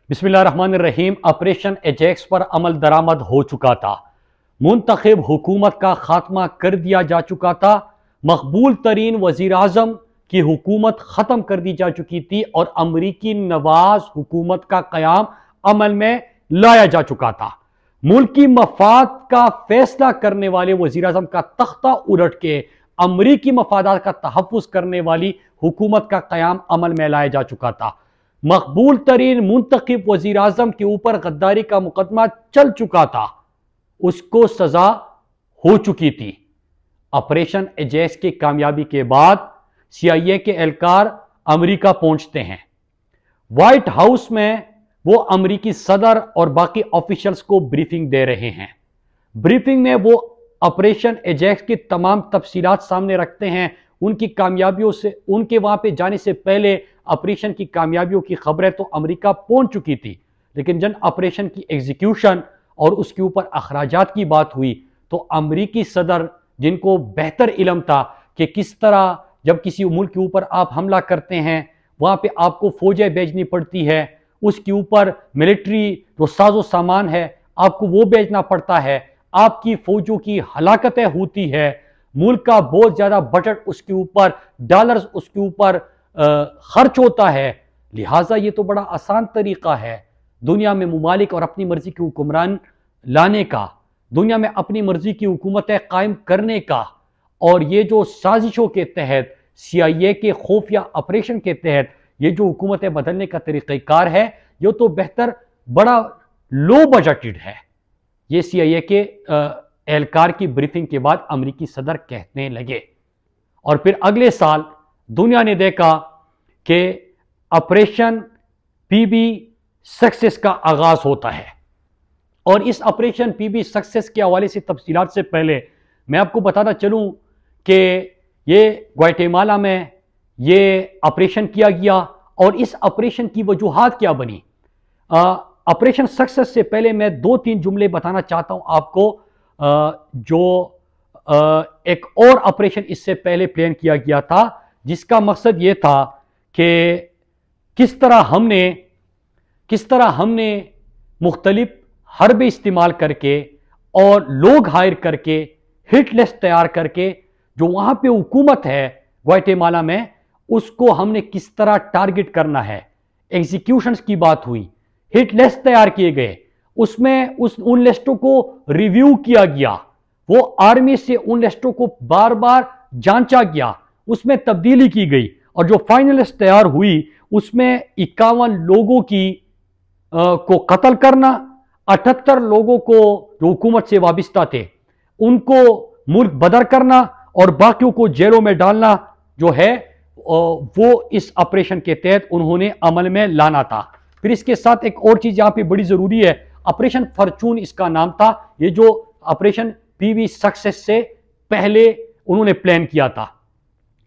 बिस्मिल्लाहिर्रहमानिर्रहीम। Operation Ajax पर अमल दरामद हो चुका था। मुंतखब हुकूमत का खात्मा कर दिया जा चुका था। मकबूल तरीन वजीर आजम की हुकूमत ख़त्म कर दी जा चुकी थी और अमरीकी नवाज हुकूमत का क़याम अमल में लाया जा चुका था। मुल्की मफाद का फैसला करने वाले वजीर आजम का तख्ता उलट के अमरीकी मफादात का तहफ़्फ़ुज़ करने वाली हुकूमत का क़याम अमल में लाया जा चुका था। मकबूल तरीन मुंतखब वजीर आजम के ऊपर गद्दारी का मुकदमा चल चुका था, उसको सजा हो चुकी थी। ऑपरेशन एजेक्स की कामयाबी के बाद CIA के एहलकार अमेरिका पहुंचते हैं। व्हाइट हाउस में वो अमेरिकी सदर और बाकी ऑफिशियल्स को ब्रीफिंग दे रहे हैं। ब्रीफिंग में वो ऑपरेशन एजेक्स की तमाम तफसीलात सामने रखते हैं। उनकी कामयाबियों से, उनके वहां पे जाने से पहले ऑपरेशन की कामयाबियों की खबरें तो अमेरिका पहुंच चुकी थी, लेकिन जब ऑपरेशन की एग्जीक्यूशन और उसके ऊपर अखराजात की बात हुई तो अमेरिकी सदर, जिनको बेहतर इल्म था कि किस तरह जब किसी मुल्क के ऊपर आप हमला करते हैं वहां पे आपको फौजें भेजनी पड़ती है, उसके ऊपर मिलिट्री जो साजो सामान है आपको वो भेजना पड़ता है, आपकी फौजों की हलाकतें होती है, मुल्क का बहुत ज्यादा बजट उसके ऊपर, डॉलर्स उसके ऊपर खर्च होता है। लिहाजा ये तो बड़ा आसान तरीका है दुनिया में मुमालिक और अपनी मर्जी की हुक्मरान लाने का, दुनिया में अपनी मर्जी की हुकूमतें कायम करने का। और ये जो साजिशों के तहत CIA के खुफिया ऑपरेशन के तहत ये जो हुकूमतें बदलने का तरीक़ाकार है, ये तो बेहतर बड़ा लो बजटेड है। ये CIA के एहलकार की ब्रीफिंग के बाद अमेरिकी सदर कहने लगे। और फिर अगले साल दुनिया ने देखा कि ऑपरेशन PB सक्सेस का आगाज होता है। और इस ऑपरेशन PB सक्सेस के हवाले से तफसीलात से पहले मैं आपको बताना चलूं कि ये ग्वाटेमाला में ये ऑपरेशन किया गया और इस ऑपरेशन की वजूहात क्या बनी। ऑपरेशन सक्सेस से पहले मैं 2-3 जुमले बताना चाहता हूं आपको। जो एक और ऑपरेशन इससे पहले प्लान किया गया था जिसका मकसद ये था कि किस तरह हमने मुख्तलिफ हरबे इस्तेमाल करके और लोग हायर करके हिट लिस्ट तैयार करके जो वहां पे हुकूमत है ग्वाटेमाला में उसको हमने किस तरह टारगेट करना है। एग्जीक्यूशंस की बात हुई, हिट लिस्ट तैयार किए गए, उसमें उन लिस्टों को रिव्यू किया गया, वो आर्मी से उन लिस्टों को बार बार जांचा गया, उसमें तब्दीली की गई और जो फाइनल लिस्ट तैयार हुई उसमें 51 लोगों को कत्ल करना, 78 लोगों को जो हुकूमत से वाबिस्ता थे उनको मुल्क बदर करना और बाकियों को जेलों में डालना जो है वो इस ऑपरेशन के तहत उन्होंने अमल में लाना था। फिर इसके साथ एक और चीज यहां पे बड़ी जरूरी है, ऑपरेशन फॉर्चून इसका नाम था। ये जो ऑपरेशन PB सक्सेस से पहले उन्होंने प्लान किया था,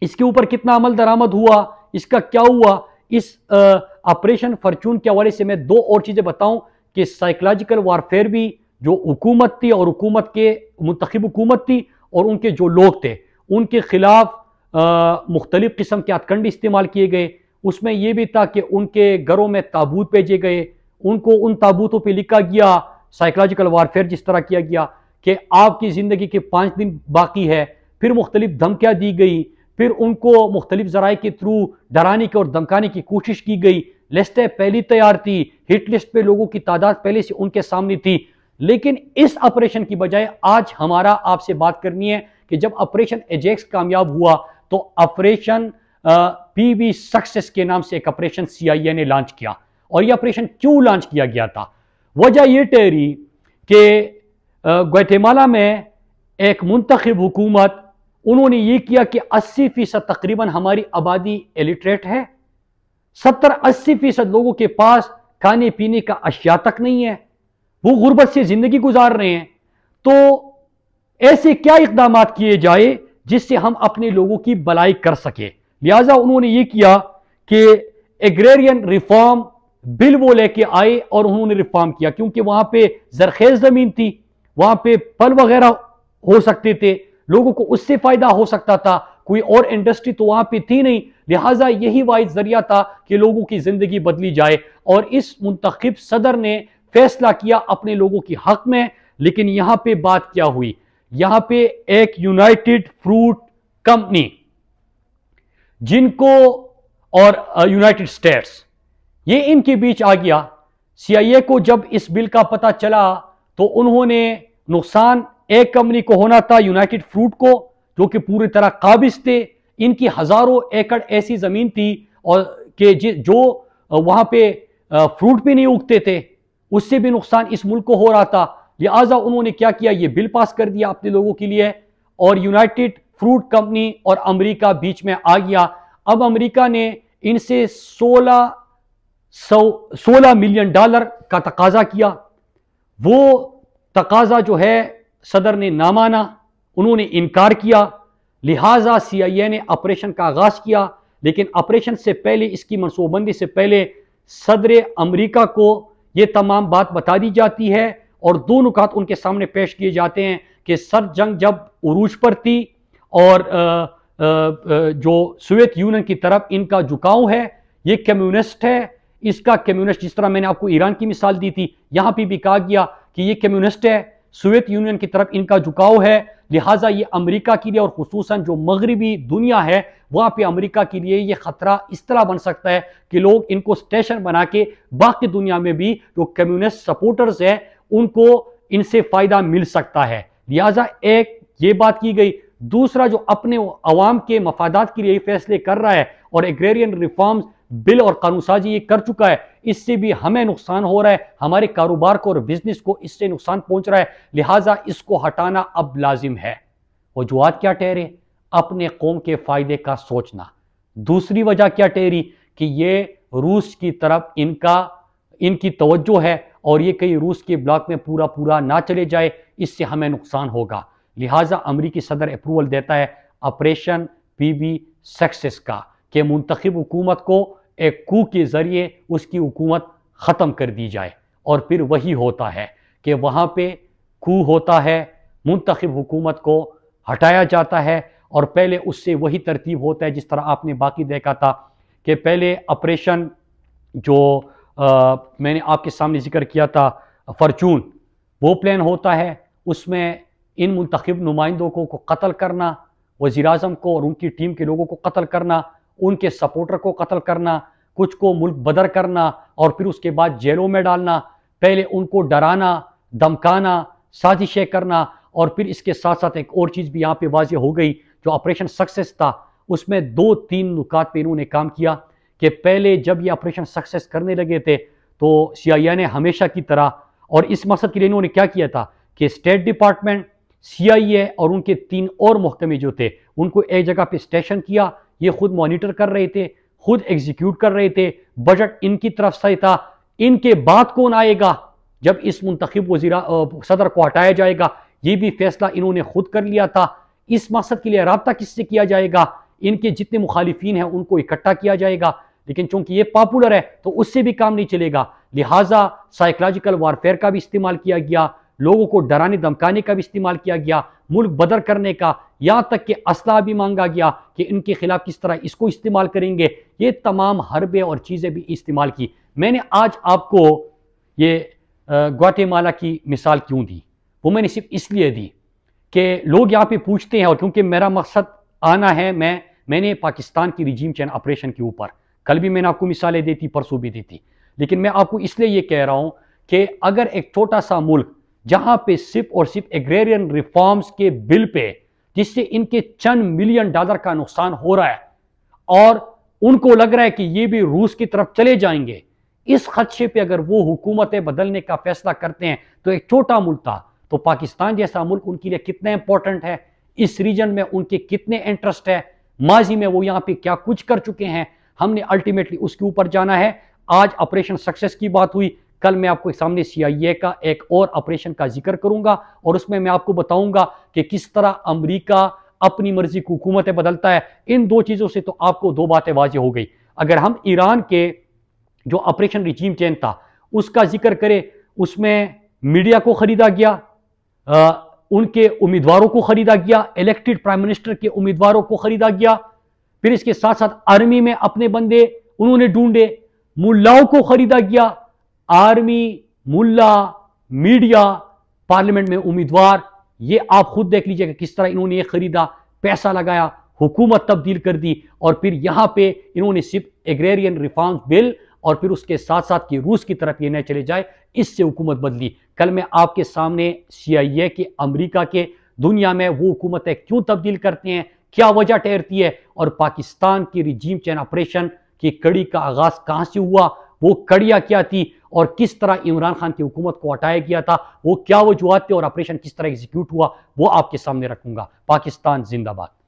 इसके ऊपर कितना अमल दरामद हुआ, इसका क्या हुआ, इस ऑपरेशन फॉर्चून के हवाले से मैं 2 और चीजें बताऊं कि साइकोलॉजिकल वारफेयर भी जो हुकूमत थी और हुकूमत के मुंतखब हुकूमत थी और उनके जो लोग थे उनके खिलाफ मुख्तलिफ किस्म के हथकंडे इस्तेमाल किए गए। उसमें यह भी था कि उनके घरों में ताबूत भेजे गए, उनको उन ताबूतों पे लिखा गया, साइकोलॉजिकल वारफेयर जिस तरह किया गया कि आपकी ज़िंदगी के 5 दिन बाकी है। फिर मुख्तलिफ धमकियाँ दी गई, फिर उनको मुख्तलिफ ज़राए के थ्रू डराने की और धमकाने की कोशिश की गई। लिस्टें पहली तैयार थी, हिट लिस्ट पे लोगों की तादाद पहले से उनके सामने थी। लेकिन इस ऑपरेशन की बजाय आज हमारा आपसे बात करनी है कि जब ऑपरेशन एजेक्स कामयाब हुआ तो ऑपरेशन PB सक्सेस के नाम से एक ऑपरेशन CIA ने लॉन्च किया। और यह ऑपरेशन क्यों लॉन्च किया गया था? वजह यह ठहरी कि ग्वाटेमाला में एक मुंतखब हुकूमत, उन्होंने यह किया कि 80% तकरीबन हमारी आबादी इलिटरेट है, 70-80% लोगों के पास खाने पीने का अशिया तक नहीं है, वो गुर्बत से जिंदगी गुजार रहे हैं। तो ऐसे क्या इकदाम किए जाए जिससे हम अपने लोगों की भलाई कर सके। लिहाजा उन्होंने ये किया कि एग्रेरियन रिफॉर्म बिल वो लेके आए और उन्होंने रिफॉर्म किया, क्योंकि वहां पे जरखेज जमीन थी, वहां पे फल वगैरह हो सकते थे, लोगों को उससे फायदा हो सकता था। कोई और इंडस्ट्री तो वहां पे थी नहीं, लिहाजा यही वाहिद जरिया था कि लोगों की जिंदगी बदली जाए। और इस मुंतखब सदर ने फैसला किया अपने लोगों के हक में। लेकिन यहां पे बात क्या हुई, यहां पे एक यूनाइटेड फ्रूट कंपनी जिनको और यूनाइटेड स्टेट्स, ये इनके बीच आ गया। CIA को जब इस बिल का पता चला तो उन्होंने नुकसान एक कंपनी को होना था, यूनाइटेड फ्रूट को, जो कि पूरी तरह काबिज थे। इनकी हजारों एकड़ ऐसी जमीन थी और कि जो वहां पे फ्रूट भी नहीं उगते थे, उससे भी नुकसान इस मुल्क को हो रहा था। लिहाजा उन्होंने क्या किया, ये बिल पास कर दिया अपने लोगों के लिए और यूनाइटेड फ्रूट कंपनी और अमेरिका बीच में आ गया। अब अमेरिका ने इनसे 16 मिलियन डॉलर का तकाजा किया। वो तकाजा जो है सदर ने ना माना, उन्होंने इनकार किया। लिहाजा CIA ने ऑपरेशन का आगाज किया। लेकिन ऑपरेशन से पहले, इसकी मनसूबबंदी से पहले, सदर अमेरिका को यह तमाम बात बता दी जाती है और दो नुकात उनके सामने पेश किए जाते हैं कि सर जंग जब उरूज पर थी और जो सोवियत यूनियन की तरफ इनका झुकाव है, ये कम्युनिस्ट है। इसका कम्युनिस्ट, जिस तरह मैंने आपको ईरान की मिसाल दी थी, यहां पे भी कहा गया कि ये कम्युनिस्ट है, सोवियत यूनियन की तरफ इनका झुकाव है। लिहाजा ये अमेरिका के लिए और खुसूसन जो मगरबी दुनिया है वहां पे अमेरिका के लिए ये खतरा इस तरह बन सकता है कि लोग इनको स्टेशन बना के बाकी दुनिया में भी जो कम्युनिस्ट सपोर्टर्स है उनको इनसे फायदा मिल सकता है। लिहाजा एक ये बात की गई। दूसरा, जो अपने अवाम के मफादात के लिए फैसले कर रहा है और एग्रेरियन रिफॉर्म्स बिल और कानून साजी ये कर चुका है, इससे भी हमें नुकसान हो रहा है, हमारे कारोबार को और बिजनेस को इससे नुकसान पहुंच रहा है। लिहाजा इसको हटाना अब लाजिम है। वजूहात क्या ठहरे? अपने कौम के फायदे का सोचना। दूसरी वजह क्या ठहरी कि ये रूस की तरफ इनकी तवज्जो है और ये कहीं रूस के ब्लॉक में पूरा पूरा ना चले जाए, इससे हमें नुकसान होगा। लिहाजा अमरीकी सदर अप्रूवल देता है ऑपरेशन PB सक्सेस का, कि मुंतखब हुकूमत को एक कू के जरिए उसकी हुकूमत ख़त्म कर दी जाए। और फिर वही होता है कि वहाँ पे कू होता है, मुंतखब हुकूमत को हटाया जाता है और पहले उससे वही तरतीब होता है जिस तरह आपने बाकी देखा था कि पहले ऑपरेशन जो मैंने आपके सामने जिक्र किया था फॉर्चून, वो प्लान होता है। उसमें इन मुंतखब नुमाइंदों को कत्ल करना, वज़ीर-ए-आज़म को और उनकी टीम के लोगों को कत्ल करना, उनके सपोर्टर को कत्ल करना, कुछ को मुल्क बदर करना और फिर उसके बाद जेलों में डालना। पहले उनको डराना, धमकाना, साजिशें करना और फिर इसके साथ साथ एक और चीज़ भी यहाँ पे वाज़ेह हो गई। जो ऑपरेशन सक्सेस था उसमें 2-3 नुकात पे इन्होंने काम किया कि पहले जब ये ऑपरेशन सक्सेस करने लगे थे तो CIA ने हमेशा की तरह, और इस मकसद के लिए इन्होंने क्या किया था कि स्टेट डिपार्टमेंट, CIA और उनके 3 और महकमे जो थे उनको एक जगह पे स्टेशन किया। ये खुद मॉनिटर कर रहे थे, खुद एग्जीक्यूट कर रहे थे, बजट इनकी तरफ से था। इनके बाद कौन आएगा जब इस मुंतखब सदर को हटाया जाएगा, ये भी फैसला इन्होंने खुद कर लिया था। इस मकसद के लिए राब्ता किससे किया जाएगा? इनके जितने मुखालिफिन हैं उनको इकट्ठा किया जाएगा। लेकिन चूंकि ये पॉपुलर है तो उससे भी काम नहीं चलेगा। लिहाजा साइकोलॉजिकल वारफेयर का भी इस्तेमाल किया गया, लोगों को डराने धमकाने का भी इस्तेमाल किया गया, मुल्क बदर करने का, यहाँ तक कि असला भी मांगा गया कि इनके खिलाफ किस तरह इसको इस्तेमाल करेंगे। ये तमाम हरबे और चीज़ें भी इस्तेमाल की। मैंने आज आपको ये ग्वाटेमाला की मिसाल क्यों दी? वो मैंने सिर्फ इसलिए दी कि लोग यहाँ पे पूछते हैं, और क्योंकि मेरा मकसद आना है, मैंने पाकिस्तान की रिजीम चेंज ऑपरेशन के ऊपर कल भी मैंने आपको मिसालें दी थी, परसों भी दी थी, लेकिन मैं आपको इसलिए ये कह रहा हूं कि अगर एक छोटा सा मुल्क जहां पे सिर्फ और सिर्फ एग्रेरियन रिफॉर्म्स के बिल पे, जिससे इनके चंद मिलियन डॉलर का नुकसान हो रहा है और उनको लग रहा है कि ये भी रूस की तरफ चले जाएंगे, इस खदशे पे अगर वो हुकूमतें बदलने का फैसला करते हैं तो एक छोटा मुल्क था, तो पाकिस्तान जैसा मुल्क उनके लिए कितना इंपॉर्टेंट है, इस रीजन में उनके कितने इंटरेस्ट है, माजी में वो यहाँ पे क्या कुछ कर चुके हैं, हमने अल्टीमेटली उसके ऊपर जाना है। आज ऑपरेशन सक्सेस की बात हुई, कल मैं आपको सामने CIA का एक और ऑपरेशन का जिक्र करूंगा और उसमें मैं आपको बताऊंगा कि किस तरह अमेरिका अपनी मर्जी की हुकूमतें बदलता है। इन दो चीजों से तो आपको दो बातें वाज़ेह हो गई। अगर हम ईरान के जो ऑपरेशन रिजीम चेंज था उसका जिक्र करें, उसमें मीडिया को खरीदा गया, उनके उम्मीदवारों को खरीदा गया, इलेक्टेड प्राइम मिनिस्टर के उम्मीदवारों को खरीदा गया। फिर इसके साथ साथ आर्मी में अपने बंदे उन्होंने ढूंढे, मुल्लाओं को खरीदा गया। आर्मी, मुल्ला, मीडिया, पार्लियामेंट में उम्मीदवार, ये आप खुद देख लीजिएगा किस तरह इन्होंने ये खरीदा, पैसा लगाया, हुकूमत तब्दील कर दी। और फिर यहां पे इन्होंने सिर्फ एग्रेरियन रिफॉर्म्स बिल और फिर उसके साथ साथ कि रूस की तरफ ये न चले जाए, इससे हुकूमत बदली। कल मैं आपके सामने CIA के, अमेरिका के, दुनिया में वो हुकूमतें क्यों तब्दील करते हैं, क्या वजह ठहरती है, और पाकिस्तान की रिजीम चेंज ऑपरेशन की कड़ी का आगाज कहां से हुआ, वो कड़ियां क्या थी, और किस तरह इमरान खान की हुकूमत को हटाया गया था, वो क्या वजूहत थे और ऑपरेशन किस तरह एग्जीक्यूट हुआ, वो आपके सामने रखूंगा। पाकिस्तान जिंदाबाद।